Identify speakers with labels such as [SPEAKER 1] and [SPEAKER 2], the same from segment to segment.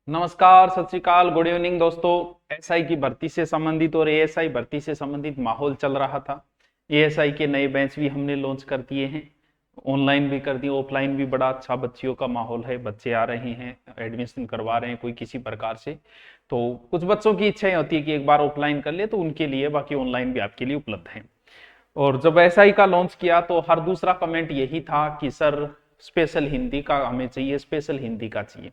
[SPEAKER 1] नमस्कार, सत श्री अकाल, गुड इवनिंग दोस्तों। एएसआई की भर्ती से संबंधित और एएसआई भर्ती से संबंधित माहौल चल रहा था। एएसआई के नए बैच भी हमने लॉन्च कर दिए हैं, ऑनलाइन भी कर दिए, ऑफलाइन भी बड़ा अच्छा बच्चियों का माहौल है। बच्चे आ रहे हैं, एडमिशन करवा रहे हैं कोई किसी प्रकार से। तो कुछ बच्चों की इच्छाएं होती है कि एक बार ऑफलाइन कर ले, तो उनके लिए, बाकी ऑनलाइन भी आपके लिए उपलब्ध है। और जब एएसआई का लॉन्च किया तो हर दूसरा कमेंट यही था कि सर स्पेशल हिंदी का हमें चाहिए, स्पेशल हिंदी का चाहिए।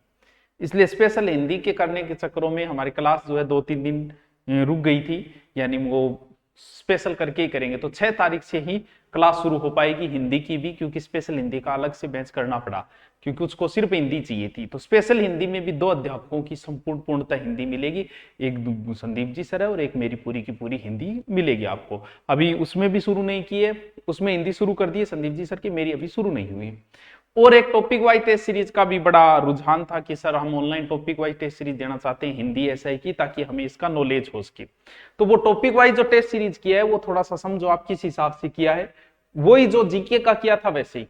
[SPEAKER 1] इसलिए स्पेशल हिंदी के करने के चक्करों में हमारी क्लास जो है 2-3 दिन रुक गई थी। यानी वो स्पेशल करके ही करेंगे, तो 6 तारीख से ही क्लास शुरू हो पाएगी हिंदी की भी, क्योंकि स्पेशल हिंदी का अलग से बैच करना पड़ा, क्योंकि उसको सिर्फ हिंदी चाहिए थी। तो स्पेशल हिंदी में भी 2 अध्यापकों की संपूर्ण पूर्णतः हिंदी मिलेगी, एक संदीप जी सर है और एक मेरी पूरी की पूरी हिंदी मिलेगी आपको। अभी उसमें भी शुरू नहीं की है, उसमें हिंदी शुरू कर दी है संदीप जी सर की, मेरी अभी शुरू नहीं हुई। और एक टॉपिक वाइज टेस्ट सीरीज का भी बड़ा रुझान था कि सर हम online topic wise test series देना चाहते हैं हिंदी एसआई की, ताकि हमें इसका नॉलेज हो सके। तो वो टॉपिक वाइज जो टेस्ट सीरीज किया है वो थोड़ा सा समझो आप किस हिसाब से किया है, वही जो जीके का किया था वैसे ही।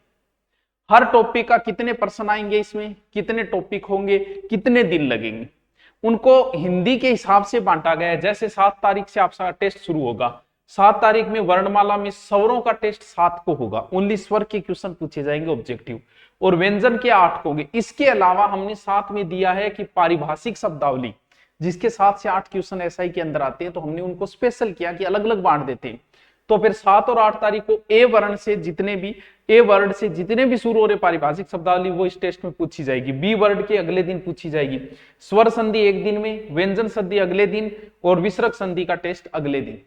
[SPEAKER 1] हर टॉपिक का कितने प्रश्न आएंगे, इसमें कितने टॉपिक होंगे, कितने दिन लगेंगे, उनको हिंदी के हिसाब से बांटा गया है। जैसे 7 तारीख से आपका टेस्ट शुरू होगा, 7 तारीख में वर्णमाला में स्वरों का टेस्ट 7 को होगा, ओनली स्वर के क्वेश्चन पूछे जाएंगे ऑब्जेक्टिव, और व्यंजन के 8 होंगे। इसके अलावा हमने साथ में दिया है कि पारिभाषिक शब्दावली, जिसके 7 से 8 क्वेश्चन एसआई के अंदर आते हैं, तो हमने उनको स्पेशल किया कि अलग अलग बांट देते हैं। तो फिर 7 और 8 तारीख को ए वर्ण से जितने भी शुरू हो रहे पारिभाषिक शब्दावली वो इस टेस्ट में पूछी जाएगी। बी वर्ड के अगले दिन पूछी जाएगी, स्वर संधि एक दिन में, व्यंजन संधि अगले दिन, और विसर्ग संधि का टेस्ट अगले दिन।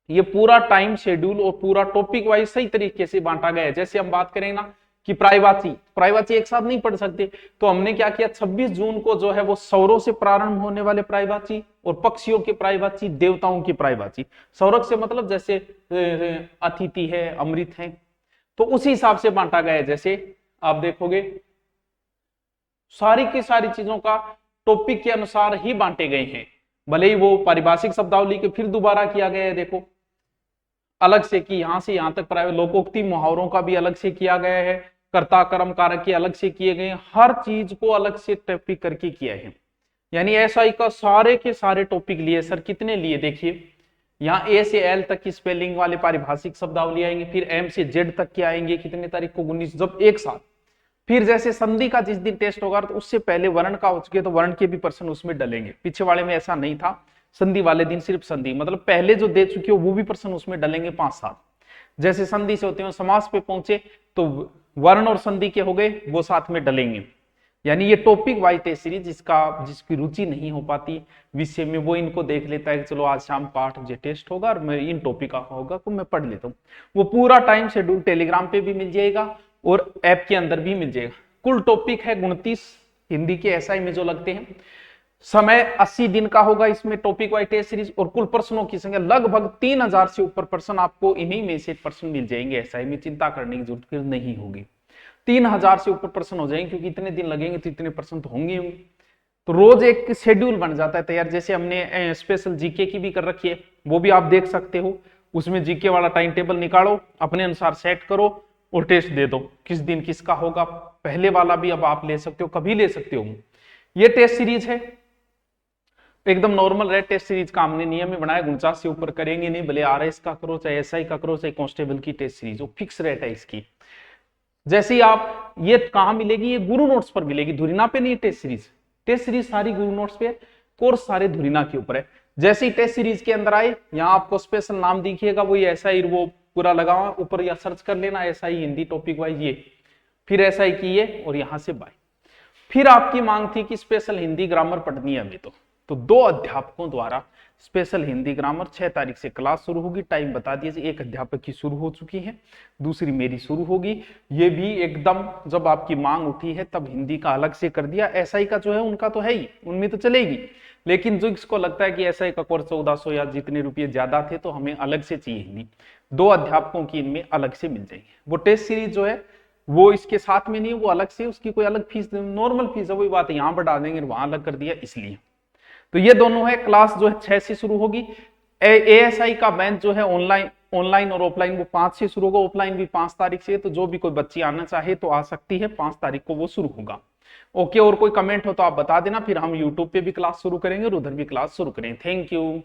[SPEAKER 1] ये पूरा टाइम शेड्यूल और पूरा टॉपिक वाइज सही तरीके से बांटा गया है। जैसे हम बात करें ना कि प्रायवाची एक साथ नहीं पढ़ सकते, तो हमने क्या किया, 26 जून को जो है वो सौरों से प्रारंभ होने वाले प्रायवाची और पक्षियों के प्रायवाची, देवताओं की प्रायवाची। सौरभ से मतलब जैसे अतिथि है, अमृत है, तो उसी हिसाब से बांटा गया है। जैसे आप देखोगे सारी की सारी चीजों का टॉपिक के अनुसार ही बांटे गए हैं। भले ही वो पारिभाषिक शब्दावली के फिर दोबारा किया गया है, देखो अलग से कि यहां से यहां तक प्राय लोकोक्ति मुहावरों का भी अलग से किया गया है, कर्ता कर्म कारक के अलग से किए गए, हर चीज को अलग से टॉपिक करके किया है। यानी एसआई का सारे के सारे टॉपिक लिए। सर कितने लिए, देखिए यहाँ ए से एल तक की स्पेलिंग वाले पारिभाषिक शब्दावली आएंगे, फिर एम से जेड तक के आएंगे, कितने तारीख को 19, जब एक साथ। फिर जैसे संधि का जिस दिन टेस्ट होगा तो उससे पहले वर्ण का हो चुके, तो वर्ण के भी प्रश्न उसमें डलेंगे। पीछे वाले में ऐसा नहीं था, संधि वाले दिन सिर्फ संधि, मतलब पहले जो दे चुके हो वो भी प्रश्न उसमें डलेंगे 5-7। जैसे संधि से होते हैं समास पे पहुंचे तो वर्ण और संधि के हो गए, वो साथ में डलेंगे। यानी ये टॉपिक वाइज टेस्ट सीरीज, जिसकी रुचि नहीं हो पाती विषय में, वो इनको देख लेता है कि चलो आज शाम पाठ जो टेस्ट होगा और मैं इन टॉपिक का होगा तो मैं पढ़ लेता हूँ। वो पूरा टाइम शेड्यूल टेलीग्राम पे भी मिल जाएगा और ऐप के अंदर भी मिल जाएगा। कुल टॉपिक है 29 हिंदी के एसआई में जो लगते हैं। समय 80 दिन का होगा इसमें टॉपिक वाइज टेस्ट सीरीज, और कुल प्रश्नों की संख्या लगभग 3000 से ऊपर प्रश्न आपको इन्हीं में से प्रश्न मिल जाएंगे एसआई में। चिंता करने की जरूरत फिर नहीं होगी, 3000 से ऊपर प्रश्न हो जाएंगे, क्योंकि इतने दिन लगेंगे तो इतने प्रश्न तो होंगे। तो रोज एक शेड्यूल बन जाता है तैयार। जैसे हमने स्पेशल जीके की भी कर रखी है, वो भी आप देख सकते हो। उसमें जीके वाला टाइम टेबल निकालो, अपने अनुसार सेट करो और टेस्ट दे दो, किस दिन किसका होगा। पहले वाला भी अब आप ले सकते हो, कभी ले सकते हो। ये टेस्ट सीरीज है एकदम नॉर्मल रेट टेस्ट सीरीज का हमने नियम में बनाया, 49 से ऊपर करेंगे नहीं, भले आरएस का करो, चाहे एसआई का करो, चाहे कांस्टेबल की टेस्ट सीरीज, वो फिक्स रेट है इसकी। जैसे ही आप, ये कहां मिलेगी, ये गुरु नोट्स पर मिलेगी, धुरीना पे नहीं। टेस्ट सीरीज सारी गुरु नोट्स पे, कोर्स सारे धुरीना के ऊपर है। जैसे ही टेस्ट सीरीज के अंदर आए, यहाँ आपको स्पेशल नाम दिखिएगा, वो एसआई वो पूरा लगा हुआ ऊपर, या सर्च कर लेना एसआई हिंदी टॉपिक वाइज, ये फिर एसआई की ये, और यहां से बाय। फिर आपकी मांग थी कि स्पेशल हिंदी ग्रामर पढ़नी है हमें, तो 2 अध्यापकों द्वारा स्पेशल हिंदी ग्रामर 6 तारीख से क्लास शुरू होगी। टाइम बता दिए, एक अध्यापक की शुरू हो चुकी है, दूसरी मेरी शुरू होगी। ये भी एकदम जब आपकी मांग उठी है तब हिंदी का अलग से कर दिया। एसआई का जो है उनका तो है ही, उनमें तो चलेगी, लेकिन जो इसको लगता है कि एसआई का कोर्स 1400 या जितने रुपये ज्यादा थे तो हमें अलग से चाहिए हिंदी, 2 अध्यापकों की इनमें अलग से मिल जाएंगे। वो टेस्ट सीरीज जो है वो इसके साथ में नहीं, वो अलग से, उसकी कोई अलग फीस, नॉर्मल फीस है, वही बात है, यहाँ बढ़ा देंगे वहां अलग कर दिया इसलिए। तो ये दोनों है। क्लास जो है 6 से शुरू होगी। एएसआई का बैच जो है ऑनलाइन और ऑफलाइन वो 5 से शुरू होगा, ऑफलाइन भी 5 तारीख से। तो जो भी कोई बच्ची आना चाहे तो आ सकती है, 5 तारीख को वो शुरू होगा। ओके, और कोई कमेंट हो तो आप बता देना, फिर हम यूट्यूब पे भी क्लास शुरू करेंगे और उधर भी क्लास शुरू करेंगे। Thank you.